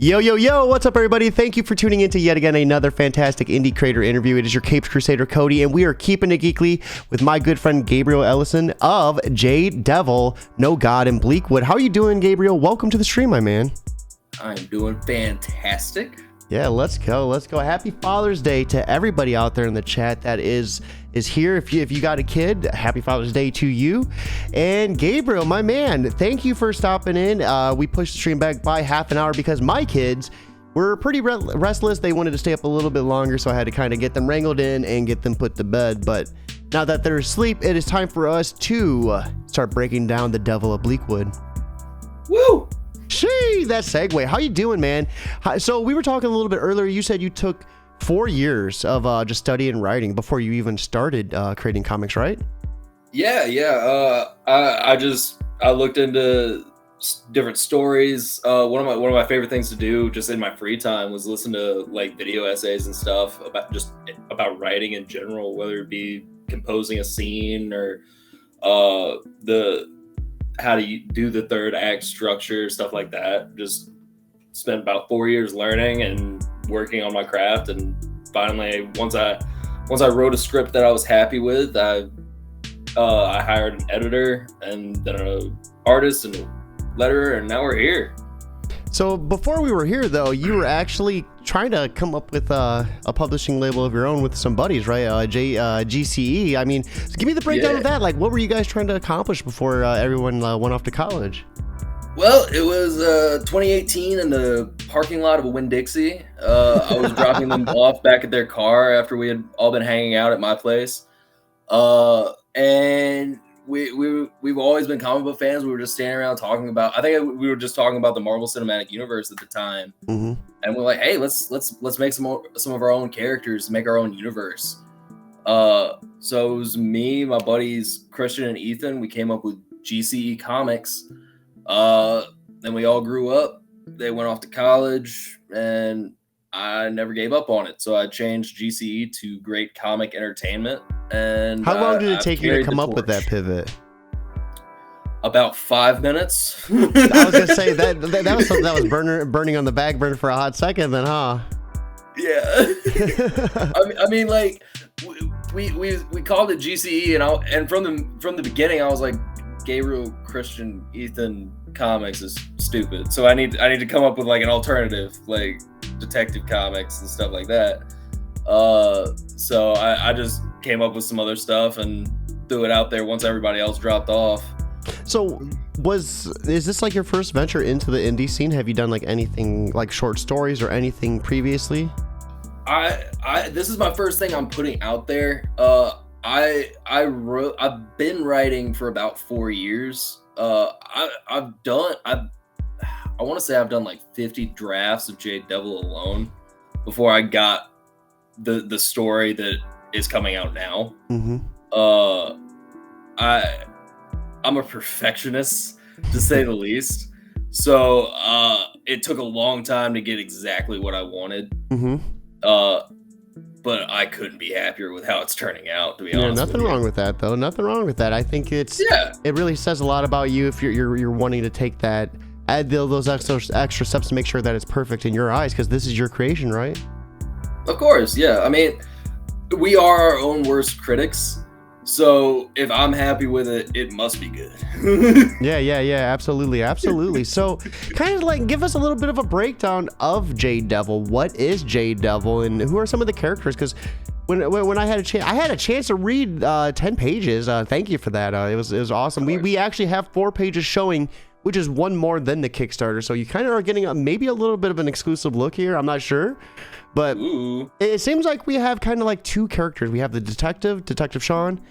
Yo, yo, yo, what's up, everybody? Thank you for tuning into yet again another fantastic indie creator interview. It is your Capes Crusader, Cody, and we are keeping it geekly with my good friend Gabriel Ellison of Jade Devil, God In Bleakwood. How are you doing, Gabriel? Welcome to the stream, my man. I'm doing fantastic. Yeah, let's go. Happy Father's Day to everybody out there in the chat that is here. If you got a kid, happy Father's Day to you. And Gabriel, my man, thank you for stopping in. We pushed the stream back by half an hour because my kids were pretty restless. They wanted to stay up a little bit longer, so I had to kind of get them wrangled in and get them put to bed. But now that they're asleep, it is time for us to start breaking down the Devil of Bleakwood. Woo! Shee, that segue. How you doing, man? So we were talking a little bit earlier. You said you took 4 years of just studying and writing before you even started creating comics, right? Yeah. I looked into different stories. One of my favorite things to do just in my free time was listen to like video essays and stuff about writing in general, whether it be composing a scene or how do you do the third act structure, stuff like that. Just spent about 4 years learning and working on my craft, and finally once I wrote a script that I was happy with, I hired an editor and then an artist and a letterer, and now we're here. So before we were here, though, you were actually trying to come up with a publishing label of your own with some buddies, right? GCE. I mean, so give me the breakdown of that. Like, what were you guys trying to accomplish before everyone went off to college? Well, it was 2018 in the parking lot of a Winn-Dixie. I was dropping them off back at their car after we had all been hanging out at my place. And we've always been comic book fans. We were just standing around talking about, I think we were just talking about the Marvel Cinematic Universe at the time. Mm-hmm. And we're like, hey, let's make some of our own characters, make our own universe. So it was me, my buddies Christian and Ethan. We came up with GCE Comics. Then we all grew up. They went off to college, and I never gave up on it. So I changed GCE to Great Comic Entertainment. And how long did it take you to come up with that pivot? About 5 minutes. I was gonna say that was something that was burning on the back burner for a hot second, then, huh? Yeah. I mean, like we called it GCE, and from the beginning, I was like, Gabriel, Christian, Ethan Comics is stupid. So I need to come up with like an alternative, like Detective Comics and stuff like that. So I just came up with some other stuff and threw it out there once everybody else dropped off. So is this like your first venture into the indie scene? Have you done like anything like short stories or anything previously? This is my first thing I'm putting out there. I've been writing for about 4 years. I want to say I've done like 50 drafts of Jade Devil alone before I got the story that is coming out now. Mm-hmm. I'm a perfectionist, to say the least. So it took a long time to get exactly what I wanted. Mm-hmm. But I couldn't be happier with how it's turning out, to be honest. Nothing wrong with that, though. Nothing wrong with that. I think it really says a lot about you if you're wanting to take that, add those extra steps to make sure that it's perfect in your eyes, because this is your creation, right? Of course, yeah. I mean, we are our own worst critics. So if I'm happy with it, it must be good. Yeah, absolutely. So kind of like give us a little bit of a breakdown of Jade Devil. What is Jade Devil, and who are some of the characters? Because when I had a chance to read 10 pages. Thank you for that. It was awesome. We actually have 4 pages showing, which is one more than the Kickstarter. So you kind of are getting maybe a little bit of an exclusive look here. I'm not sure. But it seems like we have kind of like 2 characters. We have the Detective Sean,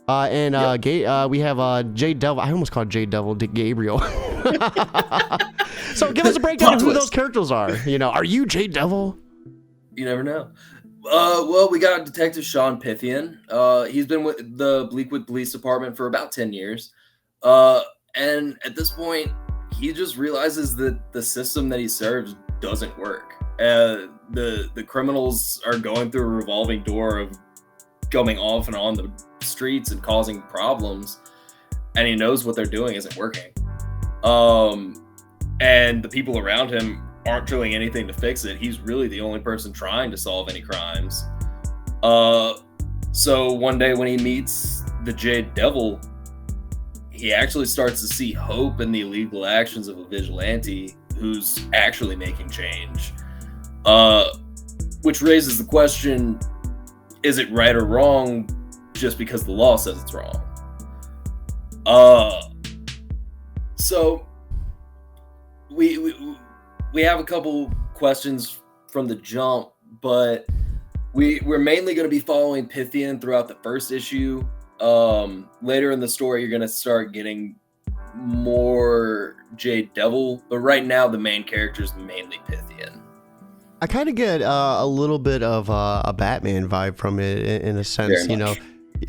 and we have Jade Devil. I almost called Jade Devil Gabriel. So give us a breakdown of who those characters are. Are you Jade Devil? You never know. Well, we got Detective Sean Pythian. He's been with the Bleakwood Police Department for about 10 years. And at this point, he just realizes that the system that he serves doesn't work. The criminals are going through a revolving door of coming off and on the streets and causing problems, and he knows what they're doing isn't working. And the people around him aren't doing anything to fix it. He's really the only person trying to solve any crimes. So one day when he meets the Jade Devil, he actually starts to see hope in the illegal actions of a vigilante who's actually making change. Which raises the question, is it right or wrong just because the law says it's wrong? So we have a couple questions from the jump, but we're mainly going to be following Pythian throughout the first issue. Later in the story, you're going to start getting more Jade Devil, but right now the main character is mainly Pythian. I kind of get a little bit of a Batman vibe from it in a sense, you know,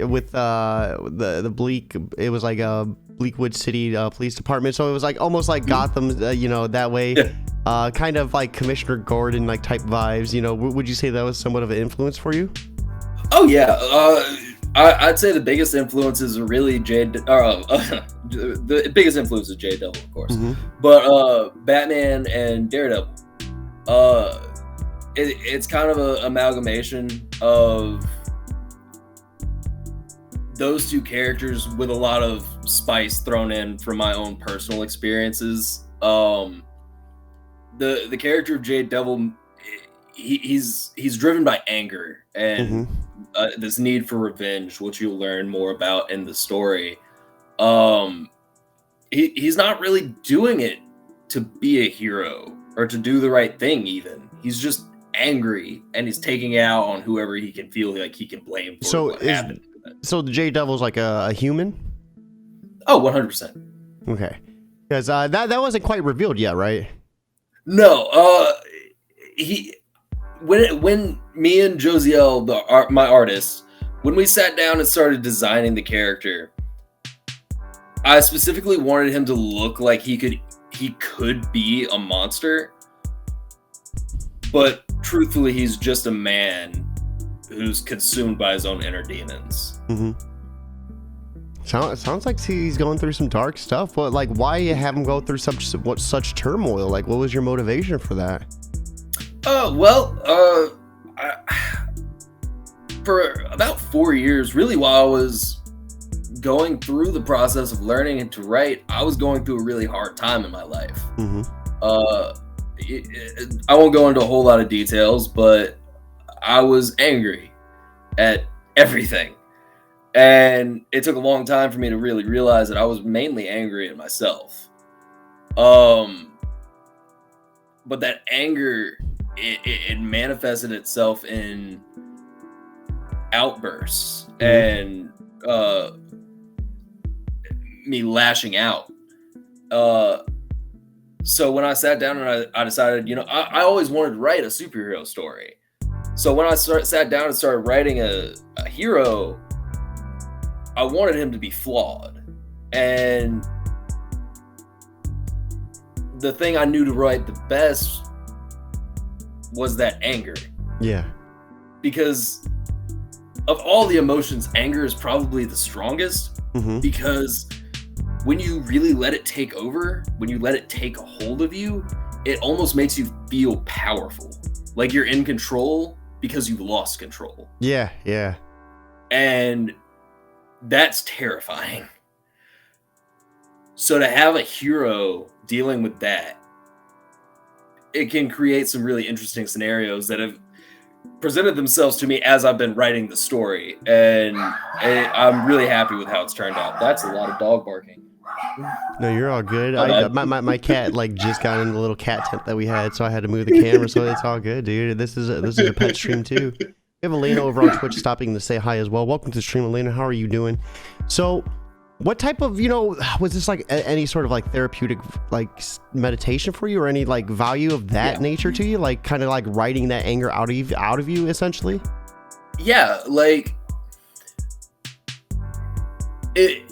with the Bleak. It was like a Bleakwood City Police Department, so it was like almost like Gotham, you know, that way. Yeah. Kind of like Commissioner Gordon like type vibes. You know, would you say that was somewhat of an influence for you? Oh yeah, I'd say the biggest influences are really the biggest influence is Jade Devil, of course, but Batman and Daredevil. It's kind of an amalgamation of those two characters with a lot of spice thrown in from my own personal experiences. The character of Jade Devil, he's driven by anger and this need for revenge, which you'll learn more about in the story. He's not really doing it to be a hero or to do the right thing even. He's just angry and he's taking it out on whoever he can feel like he can blame for what happened. So the Jade Devil's like a human? Oh, 100%. Okay. Because that wasn't quite revealed yet, right? No. When me and Josiel, my artist, when we sat down and started designing the character, I specifically wanted him to look like he could be a monster, but truthfully, he's just a man who's consumed by his own inner demons. Sounds like he's going through some dark stuff, but like, why have him go through such turmoil? Like, what was your motivation for that? For about 4 years, really, while I was going through the process of learning to write, I was going through a really hard time in my life. I won't go into a whole lot of details, but I was angry at everything. And it took a long time for me to really realize that I was mainly angry at myself. But that anger, it manifested itself in outbursts and me lashing out. So when I sat down and I decided, you know, I always wanted to write a superhero story. So when I sat down and started writing a hero, I wanted him to be flawed. And the thing I knew to write the best was that anger. Yeah. Because of all the emotions, anger is probably the strongest. Because when you really let it take over, when you let it take a hold of you, it almost makes you feel powerful. Like you're in control because you've lost control. Yeah, yeah. And that's terrifying. So to have a hero dealing with that, it can create some really interesting scenarios that have presented themselves to me as I've been writing the story. And I'm really happy with how it's turned out. That's a lot of dog barking. No, you're all good. My cat like just got in the little cat tent that we had, so I had to move the camera. So it's all good, dude. This is a pet stream too. We have Elena over on Twitch stopping to say hi as well. Welcome to the stream, Elena. How are you doing? So, what type of, you know, was this like any sort of like therapeutic like meditation for you, or any like value of that nature to you, like kind of like writing that anger out of you essentially? Yeah, like it.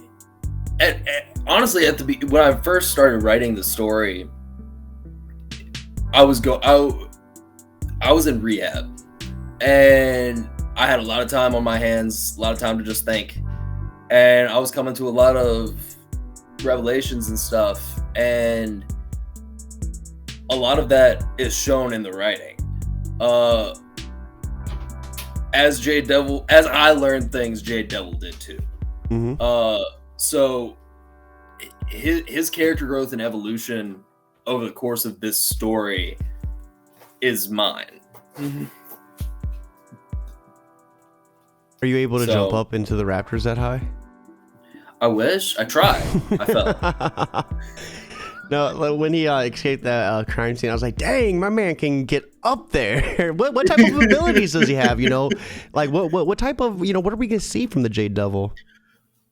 Honestly, when I first started writing the story, I was in rehab, and I had a lot of time on my hands, a lot of time to just think, and I was coming to a lot of revelations and stuff, and a lot of that is shown in the writing. As Jade Devil, as I learned things, Jade Devil did too. So his character growth and evolution over the course of this story is mine. Are you able to jump up into the raptors that high? I wish. I tried. I fell. No, when he escaped that crime scene, I was like, dang, my man can get up there. What type of abilities does he have? You know, like what type of, you know, what are we gonna see from the Jade Devil?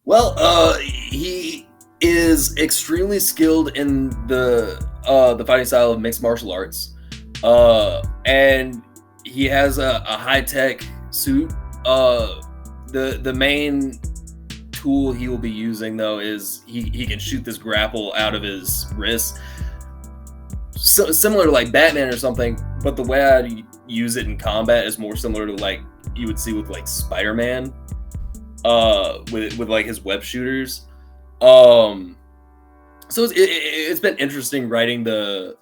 Well, he is extremely skilled in the fighting style of mixed martial arts, and he has a high tech suit. The main tool he will be using though is he can shoot this grapple out of his wrist, so similar to like Batman or something, but the way I use it in combat is more similar to like you would see with like Spider-Man, with like his web shooters. So it's been interesting writing the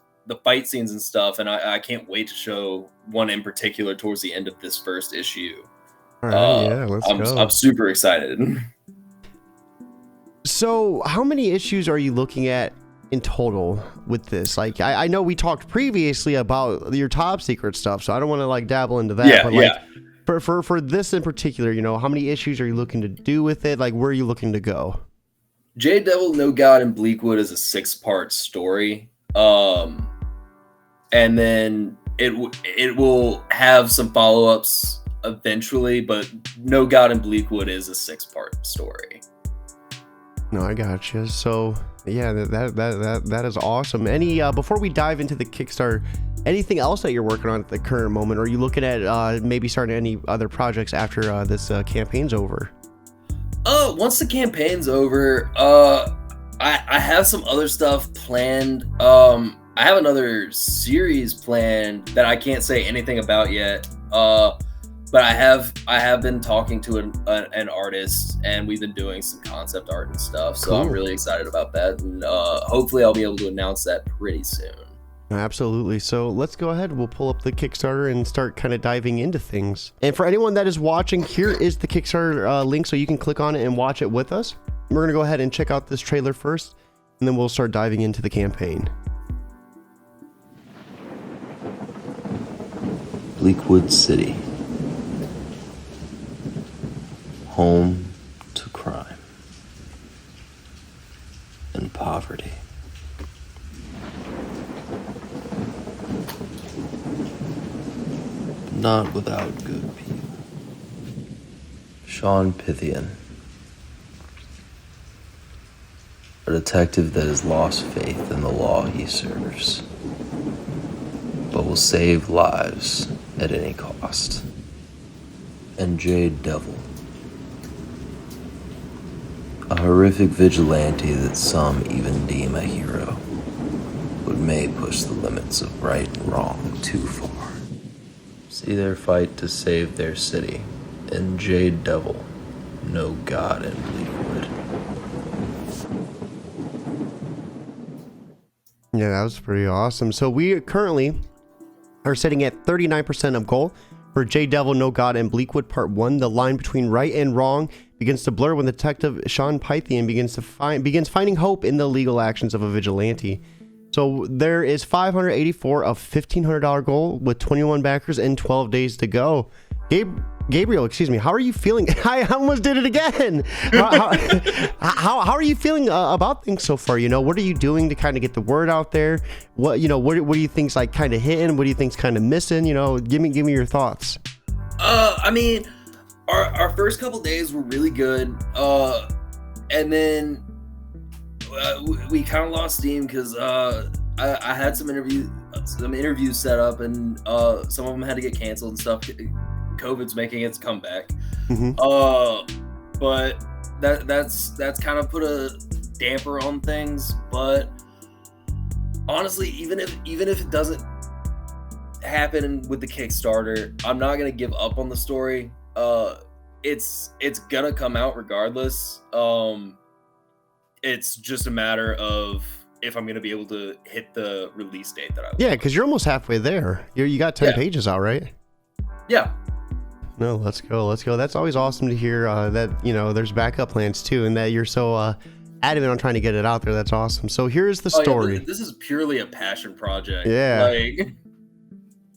fight scenes and stuff, and I can't wait to show one in particular towards the end of this first issue. All right, yeah, let's go. I'm super excited. So how many issues are you looking at in total with this? Like, I know we talked previously about your top secret stuff, so I don't want to like dabble into that. Yeah, but like for this in particular, you know, how many issues are you looking to do with it? Like, where are you looking to go? Jade Devil, No God in Bleakwood is a 6-part story. And then it will have some follow-ups eventually, but No God in Bleakwood is a 6-part story. No, I got you. So yeah, that is awesome. Any before we dive into the Kickstarter, anything else that you're working on at the current moment? Or are you looking at maybe starting any other projects after this campaign's over? Once the campaign's over, I have some other stuff planned. I have another series planned that I can't say anything about yet. But I have been talking to an artist, and we've been doing some concept art and stuff. So cool. I'm really excited about that, and hopefully I'll be able to announce that pretty soon. Absolutely. So let's go ahead. We'll pull up the Kickstarter and start kind of diving into things. And for anyone that is watching, here is the Kickstarter link, so you can click on it and watch it with us. We're gonna go ahead and check out this trailer first, and then we'll start diving into the campaign. Bleakwood City. Home to crime and poverty. Not without good people. Sean Pythian, a detective that has lost faith in the law he serves, but will save lives at any cost. And Jade Devil, a horrific vigilante that some even deem a hero, but may push the limits of right and wrong too far. See their fight to save their city in Jade Devil, No God in Bleakwood. Yeah, that was pretty awesome. So we currently are sitting at 39% of goal for Jade Devil, No God in Bleakwood Part 1. The line between right and wrong begins to blur when Detective Sean Pythian begins finding hope in the legal actions of a vigilante. So there is 584 of $1,500 goal with 21 backers and 12 days to go. Gabriel, excuse me, how are you feeling? I almost did it again. How are you feeling about things so far? You know, what are you doing to kind of get the word out there? What do you think's like kind of hitting? What do you think's kind of missing? You know, give me your thoughts. I mean, our first couple days were really good, and then we kind of lost steam because I had some interviews set up, and some of them had to get canceled and stuff. COVID's making its comeback. But that's kind of put a damper on things. But honestly, even if it doesn't happen with the Kickstarter, I'm not gonna give up on the story. It's gonna come out regardless. It's just a matter of if I'm gonna be able to hit the release date that I want. Yeah, because you're almost halfway there. You got 10 pages out, right? Yeah. No, let's go. That's always awesome to hear that, there's backup plans too, and that you're so adamant on trying to get it out there. That's awesome. So here's the story. Yeah, this is purely a passion project. Yeah. Like,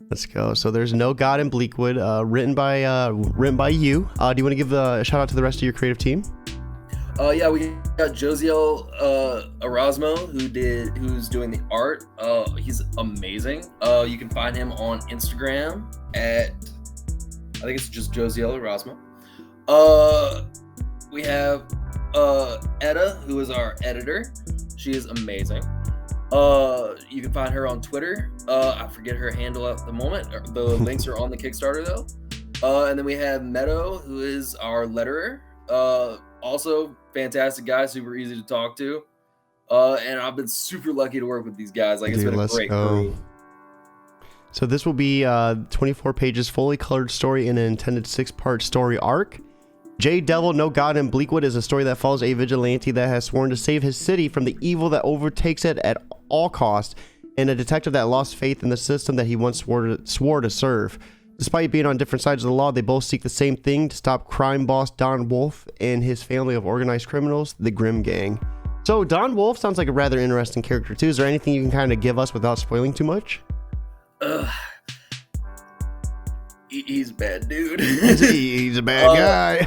let's go. So there's No God in Bleakwood, written by you. Do you want to give a shout out to the rest of your creative team? Yeah, we got Josiel Erasmo who's doing the art. He's amazing. You can find him on Instagram at, I think it's just Josiel Erasmo. We have Etta, who is our editor. She is amazing. You can find her on Twitter. I forget her handle at the moment. The links are on the Kickstarter though. And then we have Meadow, who is our letterer. Also fantastic guy, super easy to talk to. And I've been super lucky to work with these guys. Like, it's been a great crew. So this will be 24 pages, fully colored story in an intended 6-part story arc. Jade Devil, No God in Bleakwood is a story that follows a vigilante that has sworn to save his city from the evil that overtakes it at all costs, and a detective that lost faith in the system that he once swore to serve. Despite being on different sides of the law, they both seek the same thing: to stop crime boss Don Wolf and his family of organized criminals, the Grimm Gang. So Don Wolf sounds like a rather interesting character too. Is there anything you can kind of give us without spoiling too much? He's a bad dude. He's a bad guy.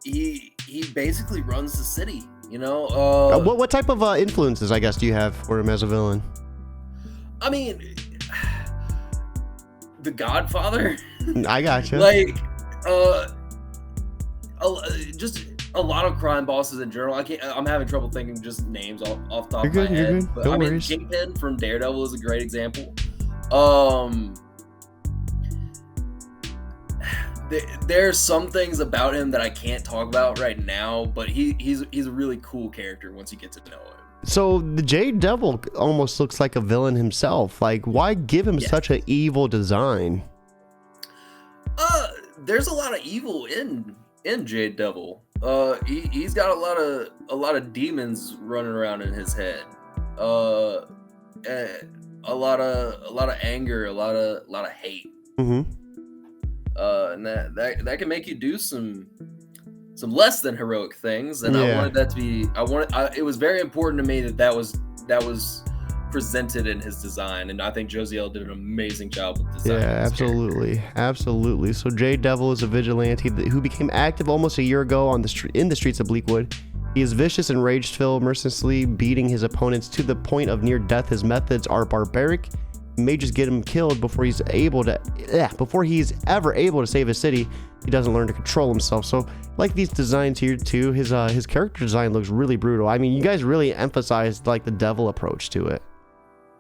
He basically runs the city. What type of influences, I guess, do you have for him as a villain? I mean, The Godfather. I gotcha. Like, just a lot of crime bosses in general. I'm having trouble thinking just names off the top of my head. But No I mean, worries. Kingpin from Daredevil is a great example. There's some things about him that I can't talk about right now, but he's a really cool character once you get to know him. So the Jade Devil almost looks like a villain himself. Like, why give him such an evil design? There's a lot of evil in Jade Devil. He's got a lot of demons running around in his head. A lot of anger, a lot of hate. Mm-hmm. And that can make you do some less than heroic things, and I wanted that to be. It was very important to me that was presented in his design, and I think Josiel did an amazing job with design. Yeah, absolutely. So Jade Devil is a vigilante who became active almost a year ago in the streets of Bleakwood. He is vicious and rage-filled, mercilessly beating his opponents to the point of near death. His methods are barbaric. He may just get him killed before he's ever able to save his city. He doesn't learn to control himself. So, like these designs here too, his character design looks really brutal. I mean, you guys really emphasized like the devil approach to it.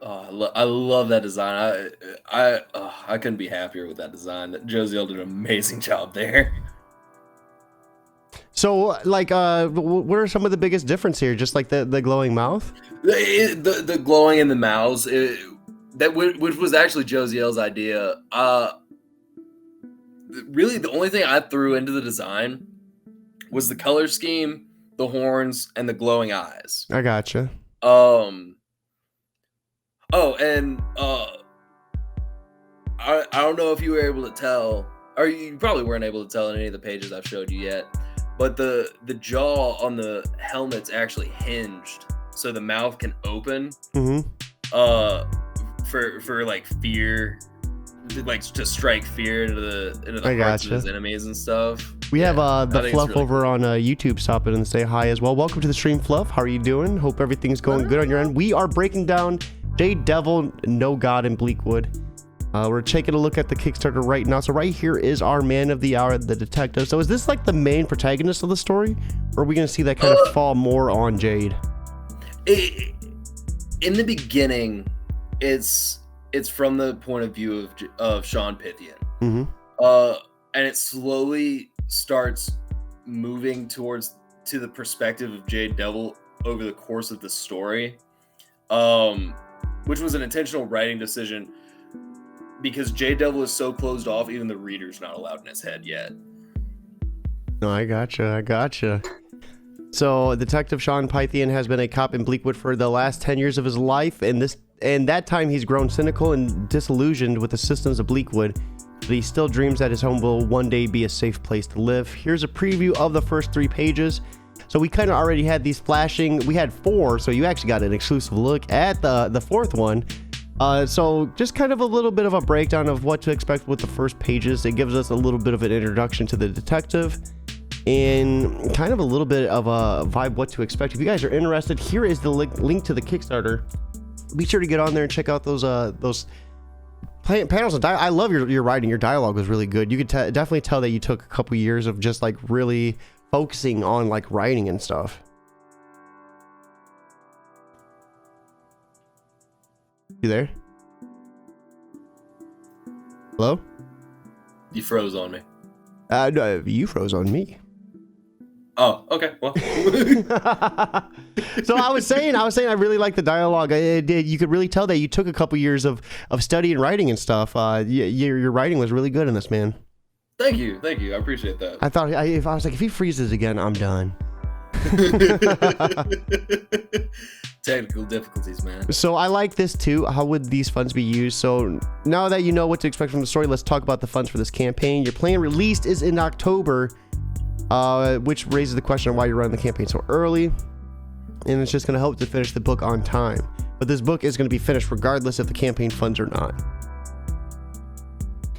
I love that design. I couldn't be happier with that design. Josiel did an amazing job there. So, like, what are some of the biggest difference here? Just like the glowing mouth? The glowing in the mouths, which was actually Josiel's idea. Really, the only thing I threw into the design was the color scheme, the horns, and the glowing eyes. I gotcha. I don't know if you were able to tell, or you probably weren't able to tell in any of the pages I've showed you yet, but the jaw on the helmet's actually hinged, so the mouth can open. Mm-hmm. For like fear, like to strike fear into the hearts of his enemies and stuff. We have the Fluff really over on YouTube stopping and say hi as well. Welcome to the stream, Fluff. How are you doing? Hope everything's going good on your end. We are breaking down Jade Devil, No God in Bleakwood. We're taking a look at the Kickstarter right now. So right here is our man of the hour, the detective. So is this like the main protagonist of the story, or are we going to see that kind of fall more on Jade? In the beginning, it's from the point of view of Sean Pythian. Mm-hmm. And it slowly starts moving to the perspective of Jade Devil over the course of the story, which was an intentional writing decision because Jade Devil is so closed off, even the reader's not allowed in his head yet. No, I gotcha. So Detective Sean Pythian has been a cop in Bleakwood for the last 10 years of his life, and that time he's grown cynical and disillusioned with the systems of Bleakwood, but he still dreams that his home will one day be a safe place to live. Here's a preview of the first 3 pages. So we kind of already had these flashing. We had 4, so you actually got an exclusive look at the 4th one. So just kind of a little bit of a breakdown of what to expect with the first pages. It gives us a little bit of an introduction to the detective and kind of a little bit of a vibe what to expect. If you guys are interested, here is the link to the Kickstarter. Be sure to get on there and check out those panels. I love your writing. Your dialogue was really good. You could definitely tell that you took a couple years of just like really focusing on like writing and stuff. You there? Hello? You froze on me. No, you froze on me. Oh, okay. Well, so I was saying I really like the dialogue. You could really tell that you took a couple years of study and writing and stuff. Your writing was really good in this, man. Thank you. I appreciate that. I thought if he freezes again, I'm done. Technical difficulties, man. So I like this too. How would these funds be used? So now that you know what to expect from the story, let's talk about the funds for this campaign. Your plan released is in October, which raises the question of why you're running the campaign so early. And it's just going to help to finish the book on time. But this book is going to be finished regardless if the campaign funds or not.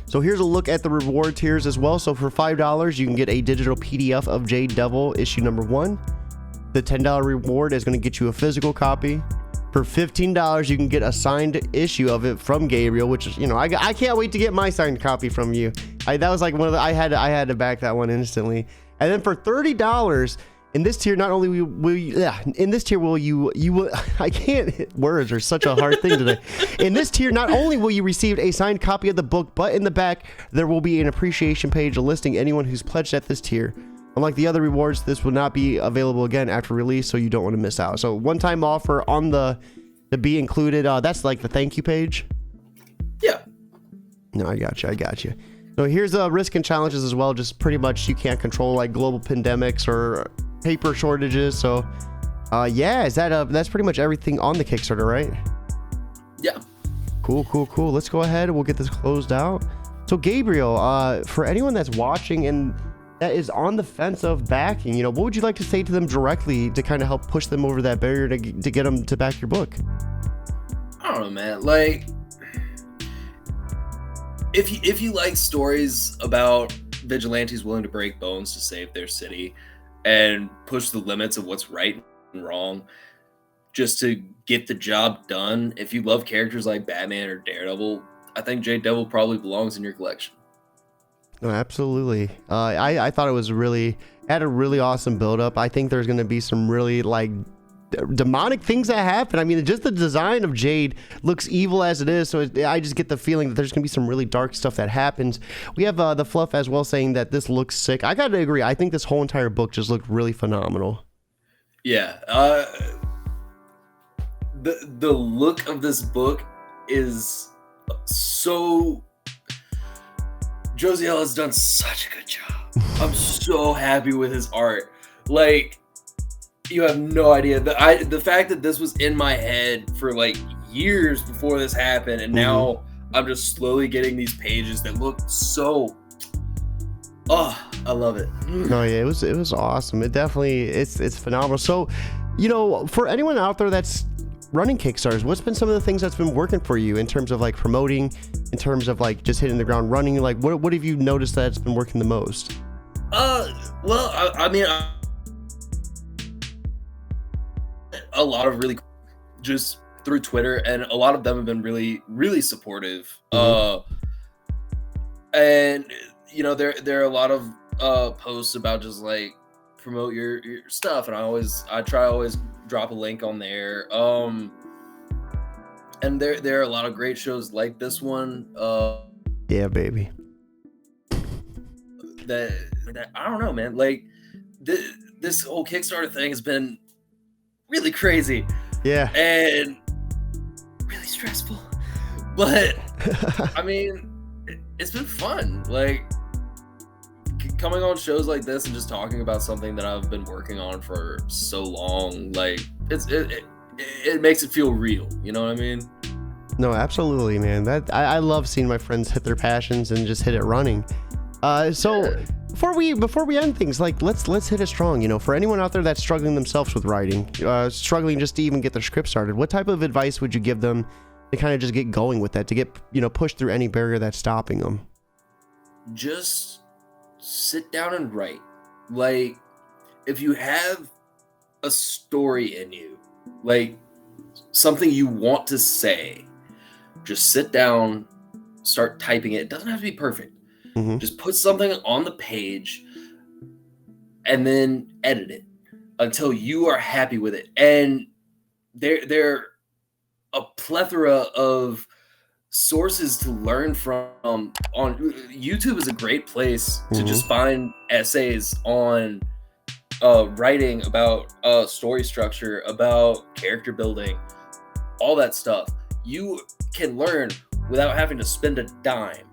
So here's a look at the reward tiers as well. So for $5, you can get a digital PDF of Jade Devil issue number 1. The $10 reward is going to get you a physical copy. For $15, you can get a signed issue of it from Gabriel, which is, I can't wait to get my signed copy from you. That was like one of the, I had to back that one instantly. And then for $30, in this tier, not only will you, I can't, words are such a hard thing today. In this tier, not only will you receive a signed copy of the book, but in the back, there will be an appreciation page listing anyone who's pledged at this tier. Unlike the other rewards, this will not be available again after release, so you don't want to miss out. So one-time offer on the be included. That's like the thank you page. Yeah. No, I got you. So here's the risk and challenges as well. Just pretty much you can't control like global pandemics or paper shortages. So yeah, that's pretty much everything on the Kickstarter, right? Yeah. Cool. Let's go ahead and we'll get this closed out. So Gabriel, for anyone that's watching and that is on the fence of backing, what would you like to say to them directly to kind of help push them over that barrier to get them to back your book? I don't know, man. Like, if you like stories about vigilantes willing to break bones to save their city and push the limits of what's right and wrong just to get the job done, if you love characters like Batman or Daredevil, I think Jade Devil probably belongs in your collection. No, absolutely. I thought it was had a really awesome build up. I think there's going to be some really like demonic things that happen. I mean, just the design of Jade looks evil as it is. So I just get the feeling that there's going to be some really dark stuff that happens. We have the Fluff as well saying that this looks sick. I got to agree. I think this whole entire book just looked really phenomenal. Yeah. The look of this book is so... Josiel has done such a good job. I'm so happy with his art. Like, you have no idea. The fact that this was in my head for like years before this happened, and now I'm just slowly getting these pages that look so... Oh, I love it. No, yeah, it was awesome. It definitely, it's phenomenal. So, for anyone out there that's running Kickstarters, what's been some of the things that's been working for you in terms of like promoting, in terms of like just hitting the ground running? Like what have you noticed that's been working the most? Well, I mean, a lot of really just through Twitter, and a lot of them have been really, really supportive. And there are a lot of posts about just like promote your stuff, and I try always drop a link on there. And there are a lot of great shows like this one. Yeah, baby. That I don't know, man. Like this whole Kickstarter thing has been really crazy. Yeah. And really stressful. But I mean, it's been fun. Like coming on shows like this and just talking about something that I've been working on for so long, like it makes it feel real. You know what I mean? No, absolutely, man. That I love seeing my friends hit their passions and just hit it running. So before we end things, like let's hit it strong. You know, for anyone out there that's struggling themselves with writing, struggling just to even get their script started, what type of advice would you give them to kind of just get going with that, to get, you know, pushed through any barrier that's stopping them? Just sit down and write. Like, if you have a story in you, like something you want to say, just sit down, start typing it. It doesn't have to be perfect. Mm-hmm. Just put something on the page and then edit it until you are happy with it. And there a plethora of sources to learn from. On YouTube is a great place to just find essays on writing, about story structure, about character building, all that stuff. You can learn without having to spend a dime.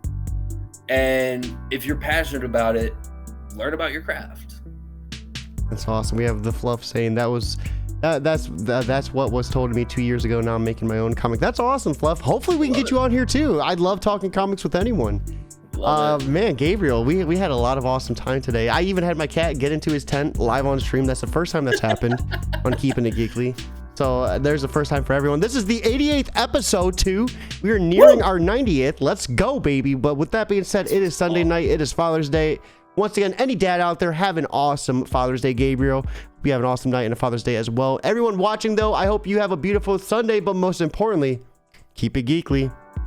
And if you're passionate about it, learn about your craft. That's awesome. We have the Fluff saying that's what was told to me 2 years ago. Now I'm making my own comic. That's awesome, Fluff. Hopefully we can get you on here too. I love talking comics with anyone. Man, Gabriel, we had a lot of awesome time today. I even had my cat get into his tent live on stream. That's the first time that's happened on Keeping It Geekly. So there's the first time for everyone. This is the 88th episode too. We are nearing our 90th. Let's go, baby. But with that being said, it is Sunday night. It is Father's Day. Once again, any dad out there, have an awesome Father's Day, Gabriel. We have an awesome night and a Father's Day as well. Everyone watching though, I hope you have a beautiful Sunday, but most importantly, keep it geekly.